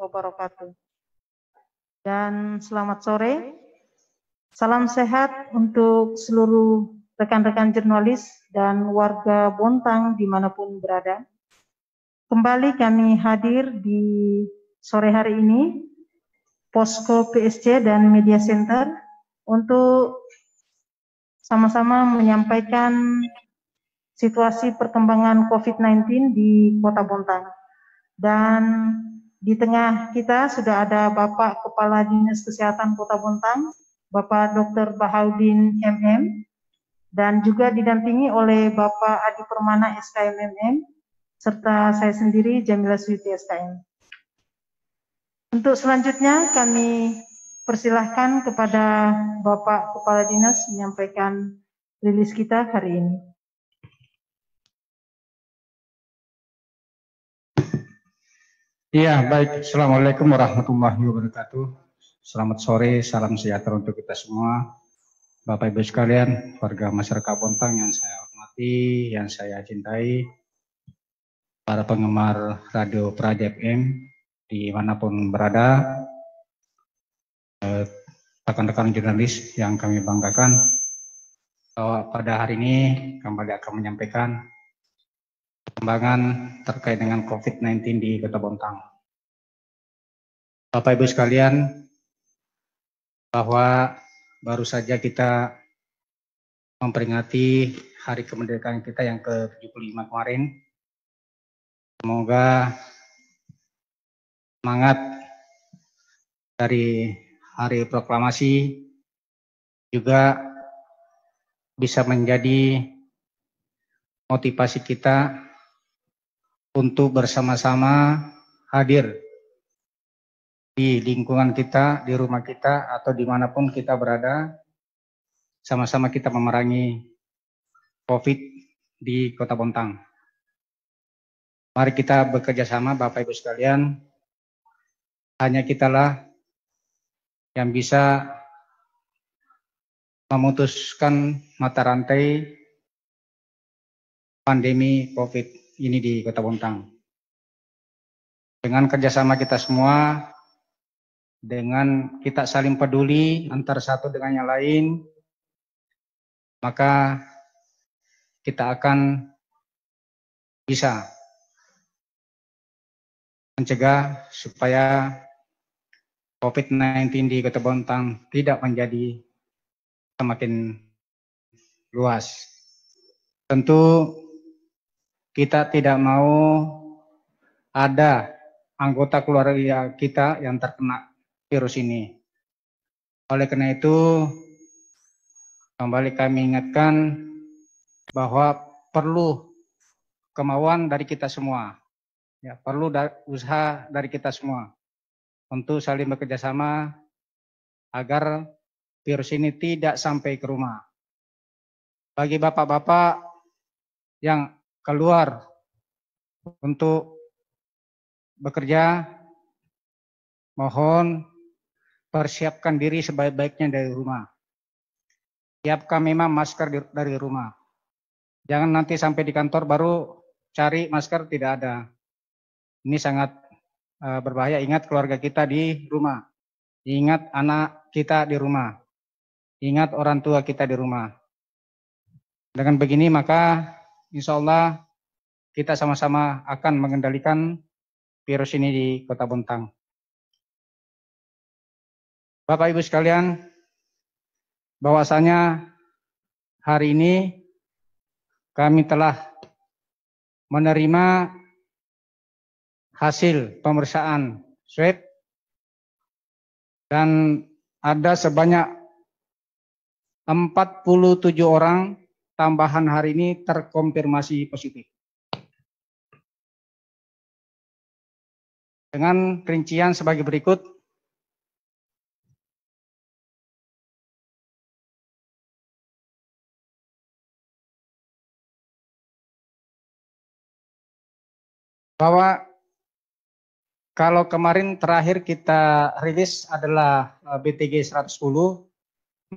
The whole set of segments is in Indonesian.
wabarakatuh. Dan selamat sore, salam sehat untuk seluruh rekan-rekan jurnalis dan warga Bontang dimanapun berada. Kembali kami hadir di sore hari ini, Posko PSC dan Media Center untuk sama-sama menyampaikan situasi perkembangan COVID-19 di Kota Bontang. Dan di tengah kita sudah ada Bapak Kepala Dinas Kesehatan Kota Bontang, Bapak Dr. Bahaudin MM, dan juga didampingi oleh Bapak Adi Permana SKMMM, serta saya sendiri Jamila Switi SKM. Untuk selanjutnya kami persilahkan kepada Bapak Kepala Dinas menyampaikan rilis kita hari ini. Iya, baik. Assalamualaikum warahmatullahi wabarakatuh. Selamat sore, salam sejahtera untuk kita semua. Bapak Ibu sekalian, warga masyarakat Bontang yang saya hormati, yang saya cintai, para penggemar Radio Praja FM, dimanapun berada, rekan-rekan jurnalis yang kami banggakan, bahwa pada hari ini kembali akan menyampaikan perkembangan terkait dengan COVID-19 di Kota Bontang. Bapak Ibu sekalian, bahwa baru saja kita memperingati hari kemerdekaan kita yang ke-75 kemarin. Semoga semangat dari hari proklamasi juga bisa menjadi motivasi kita untuk bersama-sama hadir di lingkungan kita, di rumah kita, atau dimanapun kita berada, sama-sama kita memerangi COVID di Kota Bontang. Mari kita bekerja sama, Bapak Ibu sekalian. Hanya kitalah yang bisa memutuskan mata rantai pandemi COVID ini di Kota Bontang. Dengan kerjasama kita semua, dengan kita saling peduli antara satu dengan yang lain, maka kita akan bisa mencegah supaya COVID-19 di Kota Bontang tidak menjadi semakin luas. Tentu kita tidak mau ada anggota keluarga kita yang terkena virus ini. Oleh karena itu, kembali kami ingatkan bahwa perlu kemauan dari kita semua, ya, perlu usaha dari kita semua untuk saling bekerja sama agar virus ini tidak sampai ke rumah. Bagi bapak-bapak yang keluar untuk bekerja, mohon persiapkan diri sebaik-baiknya dari rumah. Siapkan memang masker dari rumah. Jangan nanti sampai di kantor baru cari masker, tidak ada. Ini sangat berbahaya. Ingat keluarga kita di rumah. Ingat anak kita di rumah. Ingat orang tua kita di rumah. Dengan begini maka insya Allah kita sama-sama akan mengendalikan virus ini di Kota Bontang. Bapak Ibu sekalian, bahwasanya hari ini kami telah menerima hasil pemeriksaan swab dan ada sebanyak 47 orang tambahan hari ini terkonfirmasi positif. Dengan rincian sebagai berikut. Bahwa kalau kemarin terakhir kita rilis adalah BTG 110,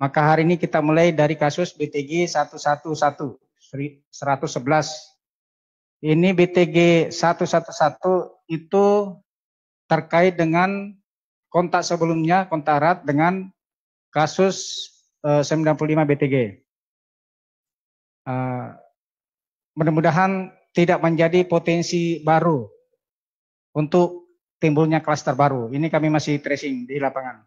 maka hari ini kita mulai dari kasus BTG 111. Ini BTG 111 itu terkait dengan kontak sebelumnya, kontak erat dengan kasus 95 BTG. Mudah-mudahan tidak menjadi potensi baru untuk timbulnya klaster baru. Ini kami masih tracing di lapangan.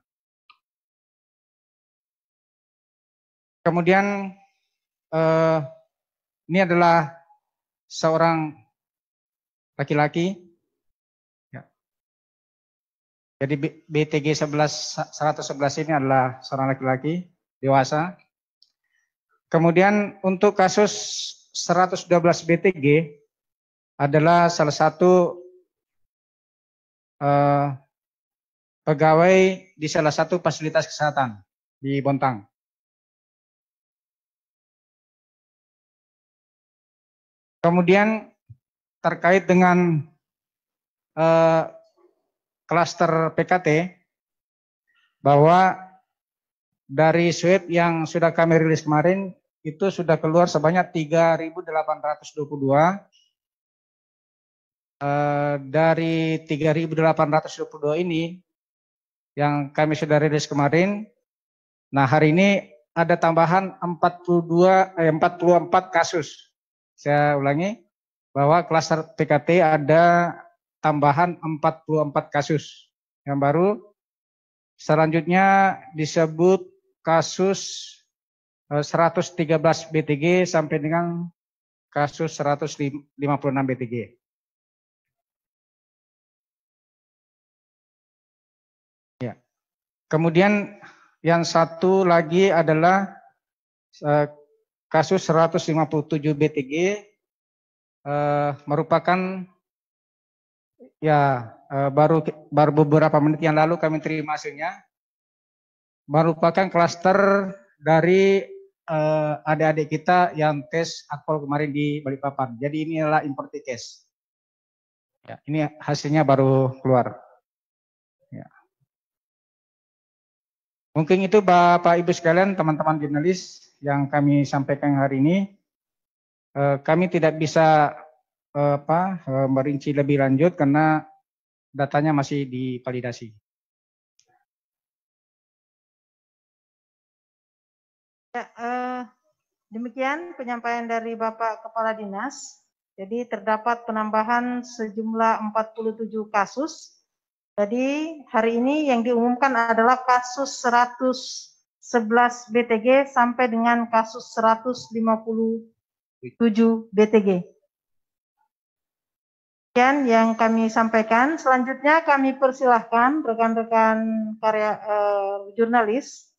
Kemudian ini adalah seorang laki-laki. Ya. Jadi BTG 111 ini adalah seorang laki-laki dewasa. Kemudian untuk kasus 112 BTG adalah salah satu pegawai di salah satu fasilitas kesehatan di Bontang. Kemudian terkait dengan klaster PKT, bahwa dari swab yang sudah kami rilis kemarin itu sudah keluar sebanyak 3.822. Dari 3.822 ini yang kami sudah rilis kemarin, nah hari ini ada tambahan 44 kasus. Saya ulangi, bahwa klaster PKT ada tambahan 44 kasus yang baru. Selanjutnya disebut kasus 113 BTG sampai dengan kasus 156 BTG. Ya. Kemudian yang satu lagi adalah kasus 157 BTG merupakan ya baru beberapa menit yang lalu kami terima hasilnya, merupakan klaster dari adik-adik kita yang tes akpol kemarin di Balikpapan. Jadi ini adalah imported case. Ya, ini hasilnya baru keluar. Ya. Mungkin itu Bapak Ibu sekalian, teman-teman jurnalis yang kami sampaikan hari ini. Kami tidak bisa merinci lebih lanjut karena datanya masih divalidasi. Ya, demikian penyampaian dari Bapak Kepala Dinas. Jadi terdapat penambahan sejumlah 47 kasus. Jadi hari ini yang diumumkan adalah kasus 111 BTG sampai dengan kasus 157 BTG. Demikian yang kami sampaikan. Selanjutnya kami persilahkan rekan-rekan jurnalis,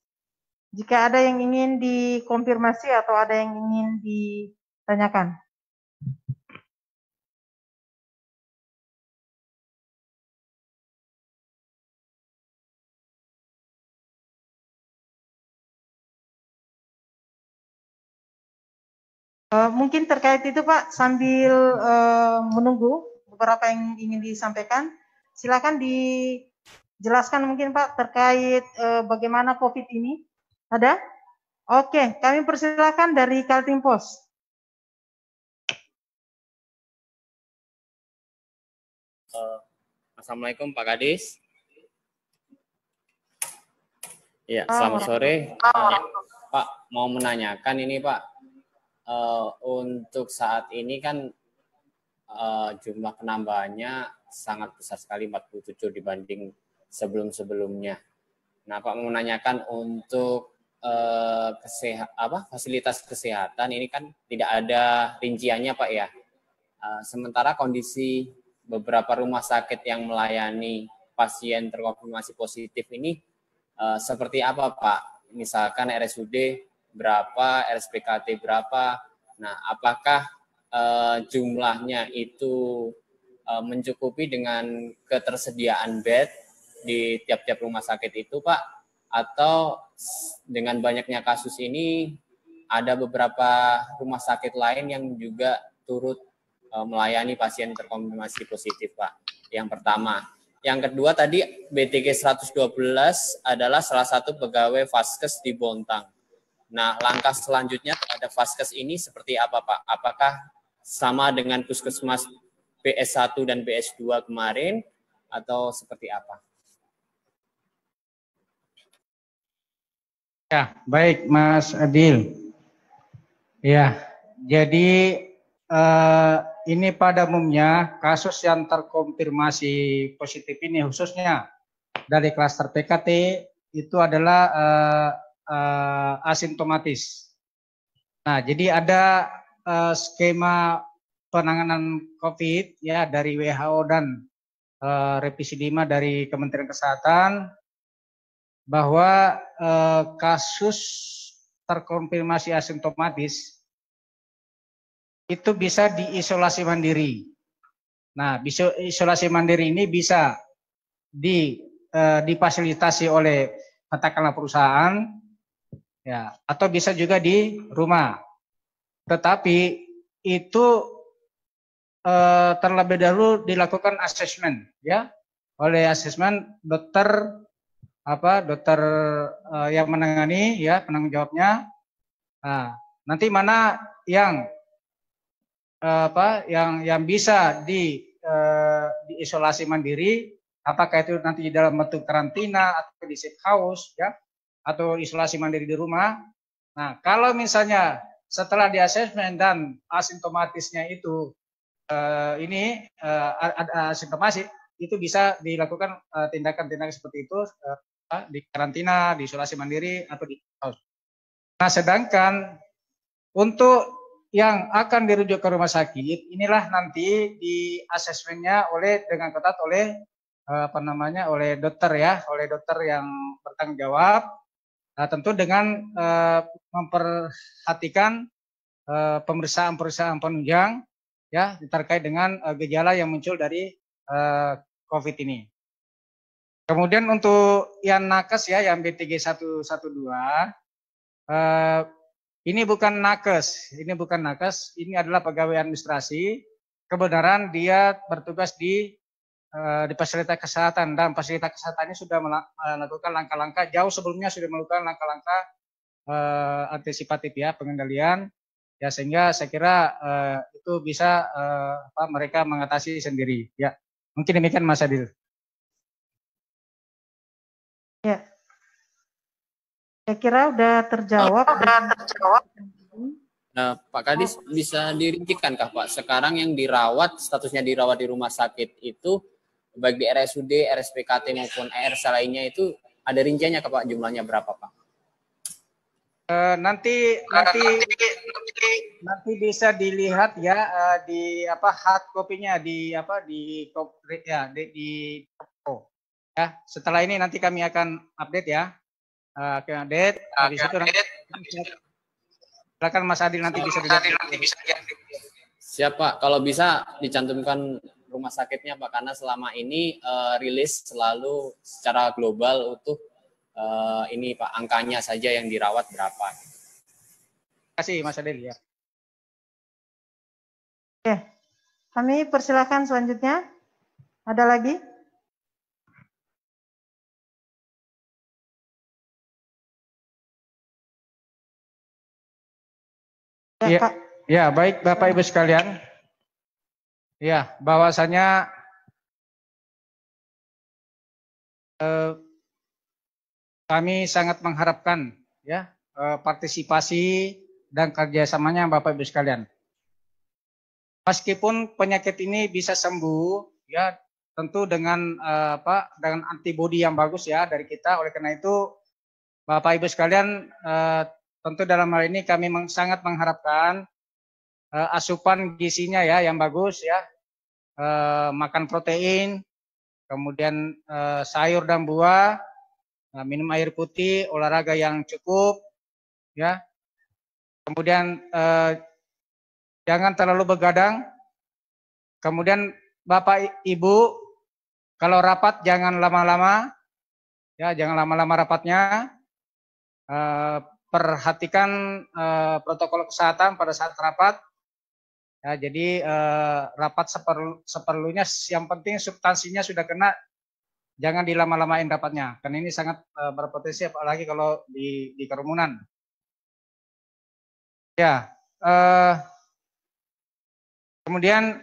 jika ada yang ingin dikonfirmasi atau ada yang ingin ditanyakan. Mungkin terkait itu Pak, sambil menunggu beberapa yang ingin disampaikan, silakan dijelaskan mungkin Pak terkait bagaimana COVID ini. Ada? Oke, kami persilakan dari Kaltim Pos. Assalamualaikum Pak Kadis. Ya, selamat sore. Pak, mau menanyakan ini Pak, untuk saat ini kan jumlah penambahannya sangat besar sekali, 47 dibanding sebelum-sebelumnya. Nah, Pak mau menanyakan untuk fasilitas kesehatan ini kan tidak ada rinciannya Pak ya. Sementara kondisi beberapa rumah sakit yang melayani pasien terkonfirmasi positif ini seperti apa Pak? Misalkan RSUD berapa, RSPKT berapa. Nah, apakah jumlahnya itu mencukupi dengan ketersediaan bed di tiap-tiap rumah sakit itu, Pak? Atau dengan banyaknya kasus ini ada beberapa rumah sakit lain yang juga turut melayani pasien terkonfirmasi positif, Pak? Yang pertama. Yang kedua tadi BTG 112 adalah salah satu pegawai Vaskes di Bontang. Nah, langkah selanjutnya terhadap Vaskes ini seperti apa, Pak? Apakah sama dengan Puskesmas PS1 dan PS2 kemarin, atau seperti apa? Ya, baik Mas Adil. Ya, jadi ini pada umumnya kasus yang terkonfirmasi positif ini khususnya dari klaster PKT itu adalah asimptomatis. Nah, jadi ada skema penanganan COVID ya dari WHO dan revisi 5 dari Kementerian Kesehatan bahwa kasus terkonfirmasi asimptomatis itu bisa diisolasi mandiri. Nah, isolasi mandiri ini bisa difasilitasi oleh katakanlah perusahaan ya, atau bisa juga di rumah. Tetapi itu terlebih dahulu dilakukan asesmen ya oleh asesmen dokter yang menangani ya penanggung jawabnya. Nah, nanti mana yang yang bisa diisolasi mandiri, apakah itu nanti di dalam bentuk karantina atau di safe house ya atau isolasi mandiri di rumah. Nah, kalau misalnya setelah di asesmen dan asimptomatisnya itu asimptomatis, itu bisa dilakukan tindakan-tindakan seperti itu di karantina, di isolasi mandiri atau di house. Nah, sedangkan untuk yang akan dirujuk ke rumah sakit, inilah nanti di asesmennya dengan ketat oleh oleh dokter ya, oleh dokter yang bertanggung jawab. Nah, tentu dengan memperhatikan pemeriksaan penunjang ya terkait dengan gejala yang muncul dari COVID ini. Kemudian untuk yang nakes ya, yang BTG 112, ini bukan nakes, ini adalah pegawai administrasi. Kebenaran dia bertugas di fasilitas kesehatan dan fasilitas kesehatannya sudah melakukan langkah-langkah jauh sebelumnya sudah melakukan langkah-langkah antisipatif ya pengendalian ya sehingga saya kira itu bisa mereka mengatasi sendiri ya. Mungkin demikian Mas Adil. Ya, saya kira udah terjawab. Nah, Pak Kadis bisa dirincikan kah Pak? Sekarang yang dirawat, statusnya dirawat di rumah sakit itu, baik di RSUD, RSPKT maupun ERS lainnya itu ada rinciannya kah Pak? Jumlahnya berapa Pak? Nanti bisa dilihat ya di hard copy-nya di ya. Setelah ini nanti kami akan update ya. Habis itu nanti silakan Mas Adil nanti bisa dilihat. Siap Pak, kalau bisa dicantumkan rumah sakitnya Pak, karena selama ini rilis selalu secara global utuh ini Pak, angkanya saja yang dirawat berapa. Terima kasih Mas Adil ya. Oke, kami persilakan selanjutnya. Ada lagi? Ya, baik Bapak Ibu sekalian. Ya, bahwasanya kami sangat mengharapkan ya partisipasi dan kerjasamanya Bapak Ibu sekalian. Meskipun penyakit ini bisa sembuh, ya tentu dengan dengan antibodi yang bagus ya dari kita. Oleh karena itu, Bapak Ibu sekalian, tentu dalam hal ini kami sangat mengharapkan asupan gizinya ya yang bagus ya, makan protein, kemudian sayur dan buah, minum air putih, olahraga yang cukup, ya. Kemudian jangan terlalu begadang. Kemudian Bapak Ibu kalau rapat jangan lama-lama, ya jangan lama-lama rapatnya. Perhatikan protokol kesehatan pada saat rapat. Ya, jadi rapat seperlunya. Yang penting substansinya sudah kena. Jangan dilama-lamain rapatnya, karena ini sangat berpotensi apalagi kalau di kerumunan. Ya, kemudian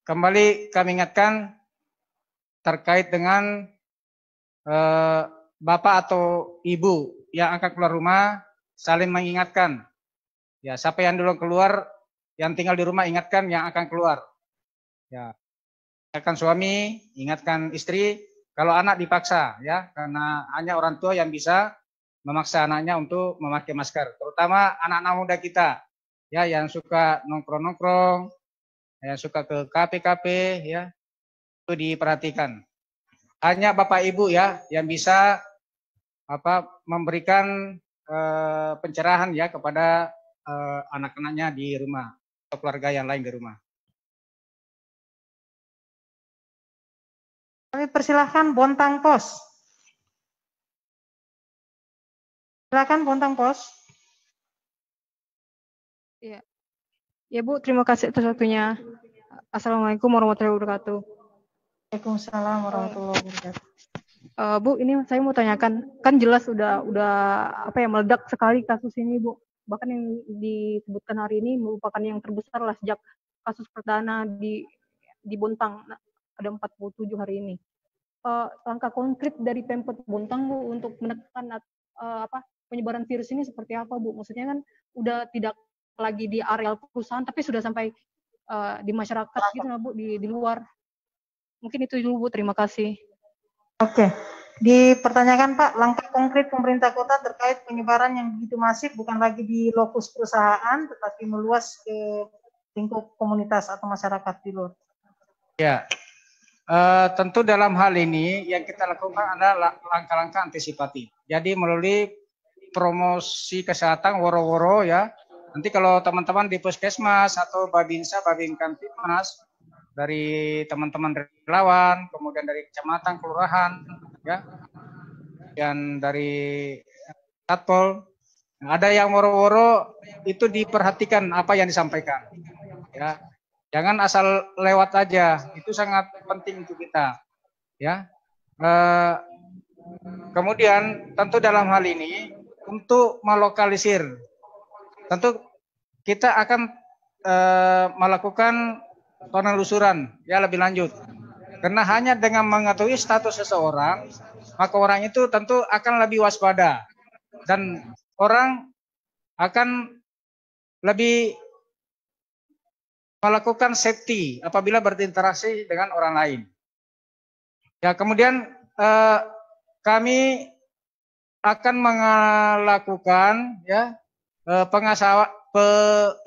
kembali kami ingatkan terkait dengan bapak atau ibu yang akan keluar rumah saling mengingatkan. Ya, siapa yang dulu keluar, yang tinggal di rumah ingatkan yang akan keluar. Ya, ingatkan suami, ingatkan istri. Kalau anak dipaksa, ya, karena hanya orang tua yang bisa memaksa anaknya untuk memakai masker. Terutama anak-anak muda kita, ya, yang suka nongkrong-nongkrong, yang suka ke kafe-kafe, ya, itu diperhatikan. Hanya bapak ibu, ya, yang bisa memberikan pencerahan, ya, kepada anak-anaknya di rumah atau keluarga yang lain di rumah. Kami persilahkan Bontang Pos. Silakan Bontang Pos. Ya, ya Bu, terima kasih atas waktunya. Assalamualaikum warahmatullahi wabarakatuh. Waalaikumsalam warahmatullahi wabarakatuh. Bu, ini saya mau tanyakan, kan jelas udah apa ya, meledak sekali kasus ini, Bu. Bahkan yang disebutkan hari ini merupakan yang terbesar lah sejak kasus perdana di Bontang. Nah, ada 47 hari ini. Langkah konkret dari Pemkot Bontang, Bu, untuk menekan penyebaran virus ini seperti apa, Bu? Maksudnya kan udah tidak lagi di areal perusahaan, tapi sudah sampai di masyarakat gitu, nah, Bu, di luar. Mungkin itu dulu, Bu. Terima kasih. Oke. Dipertanyakan Pak, langkah konkret pemerintah kota terkait penyebaran yang begitu masif bukan lagi di lokus perusahaan, tetapi meluas ke lingkup komunitas atau masyarakat di luar. Ya, tentu dalam hal ini yang kita lakukan adalah langkah-langkah antisipatif. Jadi melalui promosi kesehatan woro-woro, ya. Nanti kalau teman-teman di Puskesmas atau Babinsa, Babin Kamtipmas, dari teman-teman relawan, kemudian dari kecamatan, kelurahan, ya, dan dari satpol, ada yang woro-woro itu diperhatikan apa yang disampaikan, ya, jangan asal lewat aja, itu sangat penting untuk kita, ya. Kemudian tentu dalam hal ini untuk melokalisir, tentu kita akan melakukan penelusuran, ya, lebih lanjut. Karena hanya dengan mengetahui status seseorang, maka orang itu tentu akan lebih waspada dan orang akan lebih melakukan safety apabila berinteraksi dengan orang lain. Ya, kemudian kami akan melakukan, ya,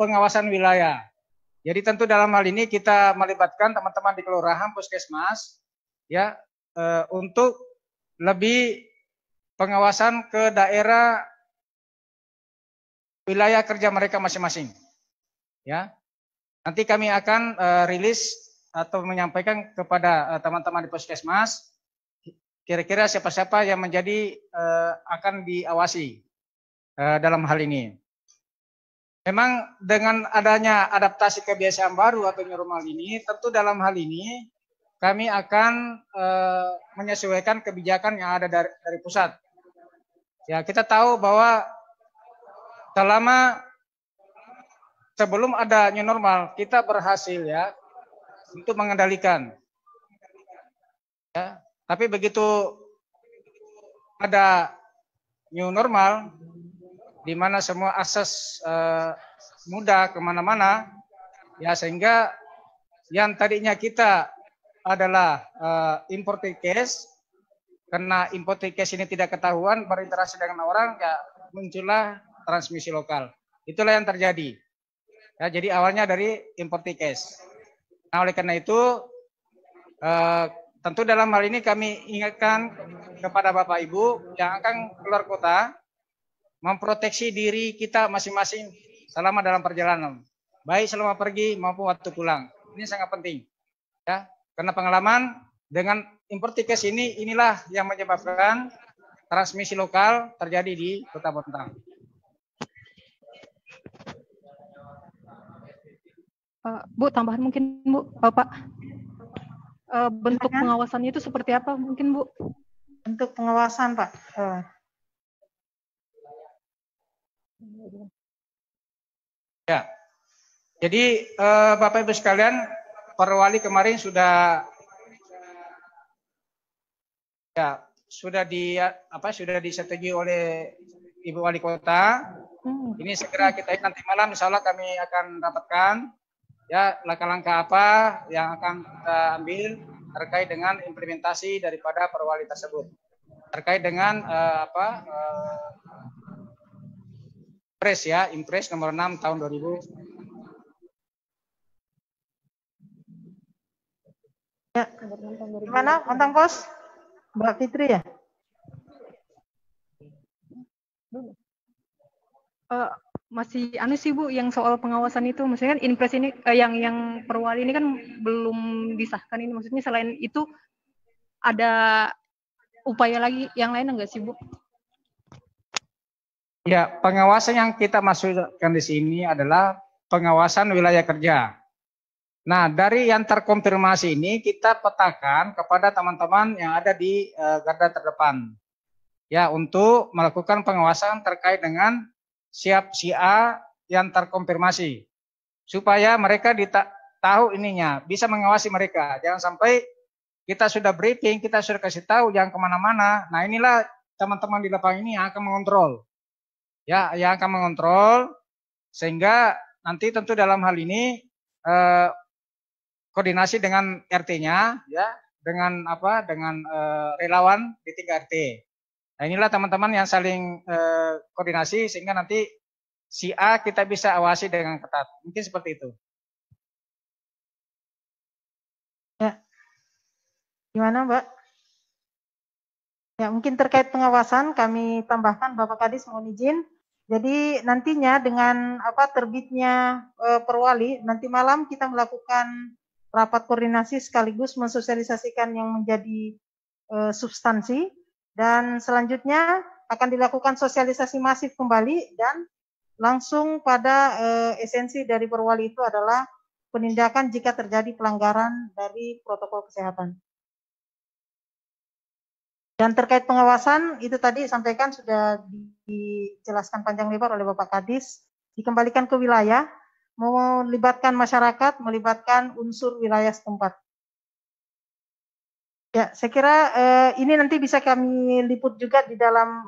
pengawasan wilayah. Jadi tentu dalam hal ini kita melibatkan teman-teman di kelurahan, puskesmas, ya, untuk lebih pengawasan ke daerah wilayah kerja mereka masing-masing. Ya, nanti kami akan rilis atau menyampaikan kepada teman-teman di puskesmas kira-kira siapa-siapa yang menjadi akan diawasi dalam hal ini. Memang dengan adanya adaptasi kebiasaan baru atau new normal ini, tentu dalam hal ini kami akan menyesuaikan kebijakan yang ada dari pusat. Ya, kita tahu bahwa sebelum ada new normal, kita berhasil, ya, untuk mengendalikan. Ya, tapi begitu ada new normal, di mana semua akses mudah kemana-mana, ya, sehingga yang tadinya kita adalah imported case, karena imported case ini tidak ketahuan berinteraksi dengan orang, ya, muncullah transmisi lokal. Itulah yang terjadi. Ya, jadi awalnya dari imported case. Nah, oleh karena itu tentu dalam hal ini kami ingatkan kepada Bapak Ibu yang akan keluar kota, memproteksi diri kita masing-masing selama dalam perjalanan, baik selama pergi maupun waktu pulang. Ini sangat penting, ya, karena pengalaman dengan imported case inilah yang menyebabkan transmisi lokal terjadi di Kota Bontang. Bu, tambahan mungkin, Bu, Bapak. Bentuk pengawasannya itu seperti apa mungkin, Bu? Bentuk pengawasan, Pak. Ya, jadi Bapak Ibu sekalian, para wali kemarin sudah Ya, sudah disetujui oleh Ibu Wali Kota. Ini segera kita nanti malam insya Allah kami akan dapatkan ya langkah-langkah apa yang akan kita ambil terkait dengan implementasi daripada perwali tersebut. Terkait dengan Impres ya, Impres nomor 6 tahun 2000. Ya. Gimana, Bintang Pos? Mbak Fitri ya? Masih aneh sih Bu yang soal pengawasan itu, maksudnya kan Impres ini yang perwali ini kan belum disahkan ini, maksudnya selain itu ada upaya lagi yang lain enggak sih Bu? Ya, pengawasan yang kita masukkan di sini adalah pengawasan wilayah kerja. Nah, dari yang terkonfirmasi ini kita petakan kepada teman-teman yang ada di garda terdepan. Ya, untuk melakukan pengawasan terkait dengan siap si A yang terkonfirmasi. Supaya mereka tahu ininya, bisa mengawasi mereka. Jangan sampai kita sudah briefing, kita sudah kasih tahu jangan kemana-mana. Nah, inilah teman-teman di lapangan ini yang akan mengontrol. Ya, yang akan mengontrol sehingga nanti tentu dalam hal ini koordinasi dengan RT-nya ya, dengan relawan di tingkat RT. Nah, inilah teman-teman yang saling koordinasi sehingga nanti si A kita bisa awasi dengan ketat. Mungkin seperti itu. Ya. Gimana, Mbak? Ya, mungkin terkait pengawasan kami tambahkan Bapak Kadis mohon izin. Jadi nantinya dengan terbitnya perwali, nanti malam kita melakukan rapat koordinasi sekaligus mensosialisasikan yang menjadi substansi, dan selanjutnya akan dilakukan sosialisasi masif kembali dan langsung pada esensi dari perwali itu adalah penindakan jika terjadi pelanggaran dari protokol kesehatan. Dan terkait pengawasan itu tadi sampaikan sudah dijelaskan panjang lebar oleh Bapak Kadis, dikembalikan ke wilayah, melibatkan masyarakat, melibatkan unsur wilayah setempat. Ya, saya kira ini nanti bisa kami liput juga di dalam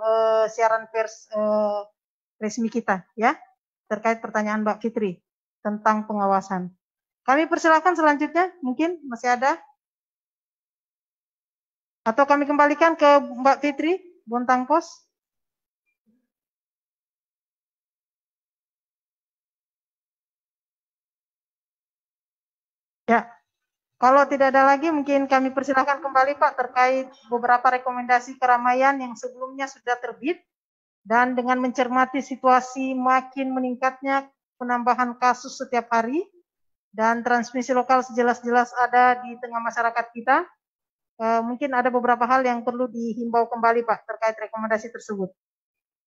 siaran pers resmi kita, ya, terkait pertanyaan Mbak Fitri tentang pengawasan. Kami persilakan selanjutnya, mungkin masih ada. Atau kami kembalikan ke Mbak Fitri, Bontang Pos. Ya, kalau tidak ada lagi mungkin kami persilakan kembali Pak terkait beberapa rekomendasi keramaian yang sebelumnya sudah terbit dan dengan mencermati situasi makin meningkatnya penambahan kasus setiap hari dan transmisi lokal sejelas-jelas ada di tengah masyarakat kita. Mungkin ada beberapa hal yang perlu dihimbau kembali Pak terkait rekomendasi tersebut.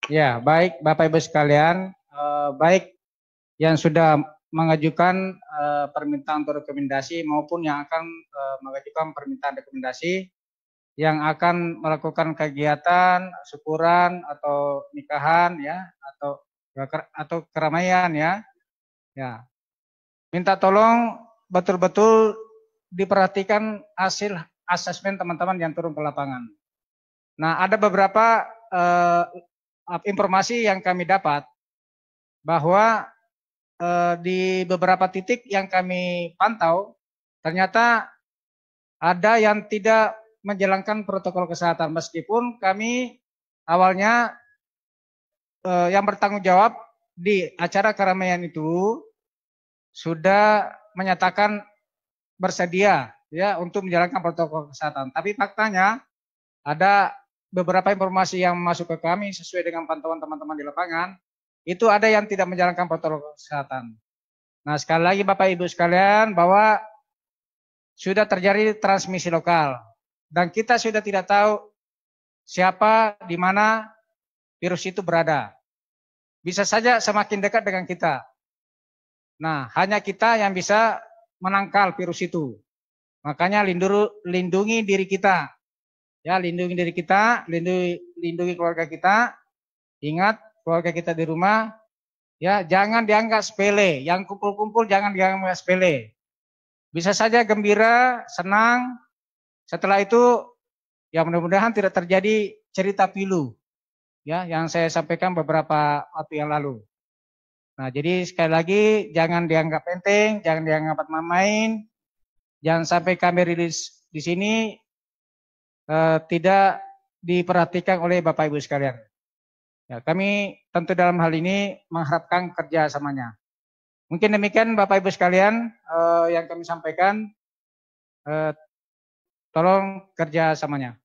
Ya, baik Bapak Ibu sekalian, baik yang sudah mengajukan permintaan untuk rekomendasi maupun yang akan mengajukan permintaan rekomendasi yang akan melakukan kegiatan syukuran atau nikahan ya atau keramaian ya. Ya. Minta tolong betul-betul diperhatikan hasil asesmen teman-teman yang turun ke lapangan. Nah, ada beberapa informasi yang kami dapat bahwa di beberapa titik yang kami pantau ternyata ada yang tidak menjalankan protokol kesehatan meskipun kami awalnya yang bertanggung jawab di acara keramaian itu sudah menyatakan bersedia ya untuk menjalankan protokol kesehatan. Tapi faktanya ada beberapa informasi yang masuk ke kami sesuai dengan pantauan teman-teman di lapangan, itu ada yang tidak menjalankan protokol kesehatan. Nah, sekali lagi Bapak Ibu sekalian bahwa sudah terjadi transmisi lokal dan kita sudah tidak tahu siapa di mana virus itu berada. Bisa saja semakin dekat dengan kita. Nah, hanya kita yang bisa menangkal virus itu. Makanya lindungi diri kita. Ya, lindungi diri kita, lindungi keluarga kita. Ingat, keluarga kita di rumah, ya jangan dianggap sepele. Yang kumpul-kumpul jangan dianggap sepele. Bisa saja gembira, senang. Setelah itu Ya mudah-mudahan tidak terjadi cerita pilu ya yang saya sampaikan beberapa waktu yang lalu. Nah, jadi sekali lagi jangan dianggap enteng, jangan dianggap main, jangan sampai kami rilis di sini tidak diperhatikan oleh Bapak Ibu sekalian. Ya, kami tentu dalam hal ini mengharapkan kerjasamanya. Mungkin demikian Bapak Ibu sekalian yang kami sampaikan. Tolong kerjasamanya.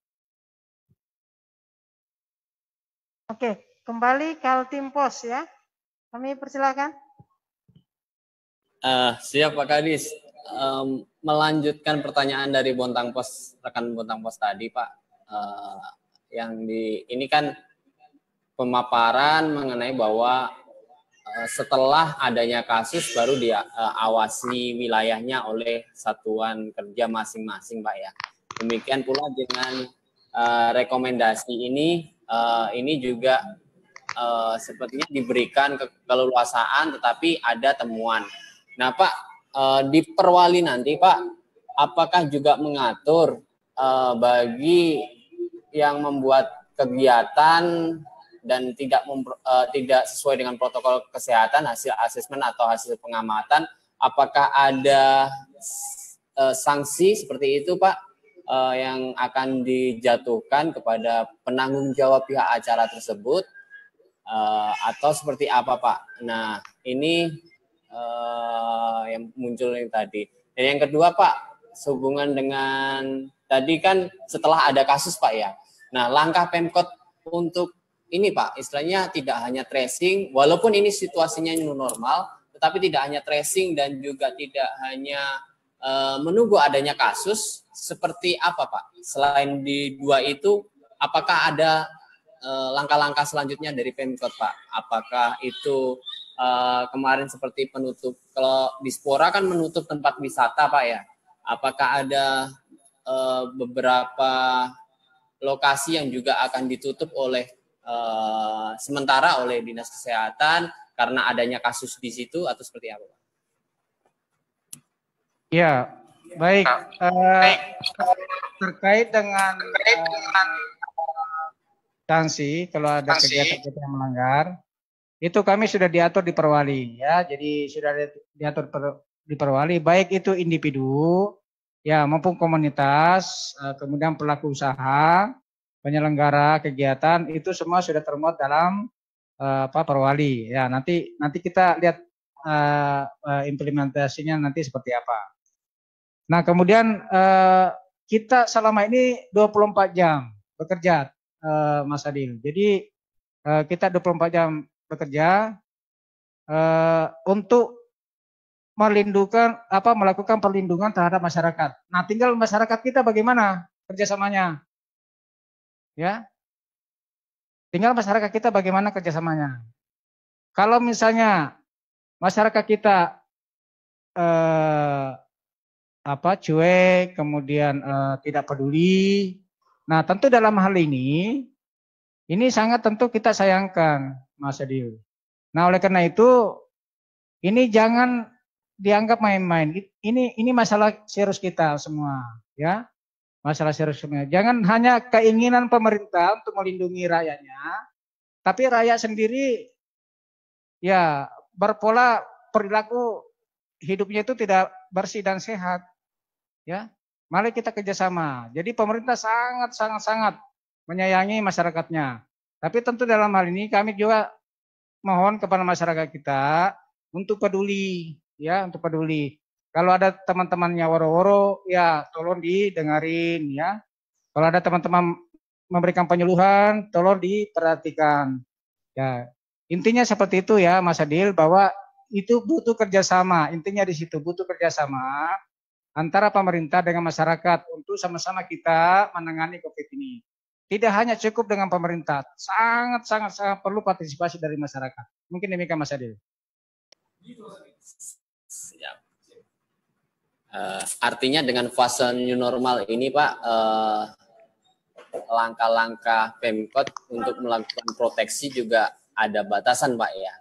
Oke, kembali Kaltim Pos ya. Kami persilakan. Siap Pak Kadis. Melanjutkan pertanyaan dari Bontang Pos, rekan Bontang Pos tadi Pak. Ini kan pemaparan mengenai bahwa setelah adanya kasus baru diawasi wilayahnya oleh satuan kerja masing-masing Pak ya. Demikian pula dengan rekomendasi ini juga sepertinya diberikan keleluasaan tetapi ada temuan. Nah Pak, di Perwali nanti Pak, apakah juga mengatur bagi yang membuat kegiatan dan tidak sesuai dengan protokol kesehatan, hasil asesmen atau hasil pengamatan, apakah ada sanksi seperti itu Pak yang akan dijatuhkan kepada penanggung jawab pihak acara tersebut atau seperti apa Pak? Nah ini yang muncul yang tadi. Dan yang kedua Pak, sehubungan dengan tadi kan setelah ada kasus Pak ya. Nah langkah Pemkot untuk ini Pak, istilahnya tidak hanya tracing, walaupun ini situasinya new normal, tetapi tidak hanya tracing dan juga tidak hanya menunggu adanya kasus, seperti apa Pak? Selain di dua itu, apakah ada langkah-langkah selanjutnya dari Pemkot Pak? Apakah itu kemarin seperti penutup, kalau di Spora kan menutup tempat wisata Pak ya, apakah ada beberapa lokasi yang juga akan ditutup oleh sementara oleh Dinas Kesehatan karena adanya kasus di situ atau seperti apa Pak? Ya, baik. Terkait dengan sanksi kalau ada kegiatan yang melanggar, itu kami sudah diatur di Perwali ya. Jadi sudah diatur di Perwali, baik itu individu ya maupun komunitas, kemudian pelaku usaha, penyelenggara kegiatan, itu semua sudah termuat dalam Perwali ya. Nanti kita lihat implementasinya nanti seperti apa. Nah, kemudian kita selama ini 24 jam bekerja, Mas Adil. Jadi kita 24 jam bekerja untuk melakukan perlindungan terhadap masyarakat. Nah, tinggal masyarakat kita bagaimana kerjasamanya, ya. Tinggal masyarakat kita bagaimana kerjasamanya. Kalau misalnya masyarakat kita cuek, kemudian tidak peduli. Nah, tentu dalam hal ini sangat tentu kita sayangkan, Mas Adil. Nah, oleh karena itu, ini jangan dianggap main-main. Ini masalah serius kita semua, ya. Masalah serius semua. Jangan hanya keinginan pemerintah untuk melindungi rakyatnya, tapi rakyat sendiri, ya, berpola perilaku hidupnya itu tidak bersih dan sehat. Ya, mari kita kerjasama. Jadi pemerintah sangat menyayangi masyarakatnya. Tapi tentu dalam hal ini kami juga mohon kepada masyarakat kita untuk peduli, ya, untuk peduli. Kalau ada teman-temannya woro-woro, ya tolong didengarin, ya. Kalau ada teman-teman memberikan penyuluhan, tolong diperhatikan. Ya, intinya seperti itu ya, Mas Adil, bahwa itu butuh kerjasama. Intinya di situ butuh kerjasama antara pemerintah dengan masyarakat untuk sama-sama kita menangani COVID ini. Tidak hanya cukup dengan pemerintah, sangat perlu partisipasi dari masyarakat. Mungkin demikian Mas Adil. Siap. Artinya dengan fase new normal ini Pak, langkah-langkah Pemkot untuk melakukan proteksi juga ada batasan Pak ya.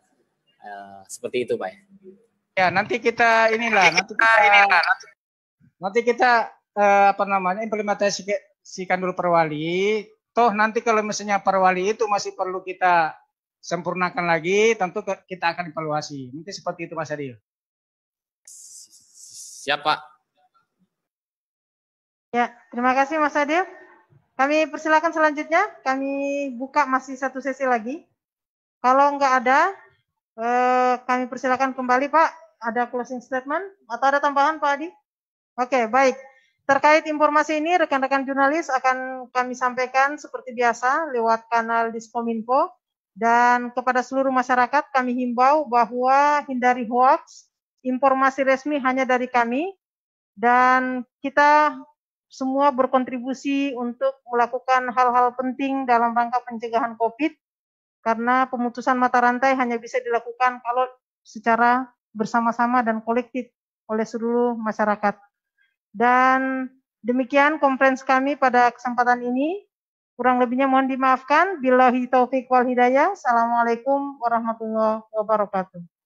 Seperti itu Pak ya. Ya, nanti kita sikan dulu perwali. Toh nanti kalau misalnya perwali itu masih perlu kita sempurnakan lagi, tentu kita akan evaluasi. Mungkin seperti itu Mas Adil. Siap Pak. Ya, terima kasih Mas Adil. Kami persilakan selanjutnya. Kami buka masih satu sesi lagi. Kalau nggak ada, kami persilakan kembali Pak. Ada closing statement atau ada tambahan Pak Adi? Oke, baik. Terkait informasi ini, rekan-rekan jurnalis akan kami sampaikan seperti biasa lewat kanal Diskominfo. Dan kepada seluruh masyarakat kami himbau bahwa hindari hoax, informasi resmi hanya dari kami, dan kita semua berkontribusi untuk melakukan hal-hal penting dalam rangka pencegahan COVID, karena pemutusan mata rantai hanya bisa dilakukan kalau secara bersama-sama dan kolektif oleh seluruh masyarakat. Dan demikian konferensi kami pada kesempatan ini. Kurang lebihnya mohon dimaafkan. Billahi taufiq wal hidayah. Assalamualaikum warahmatullahi wabarakatuh.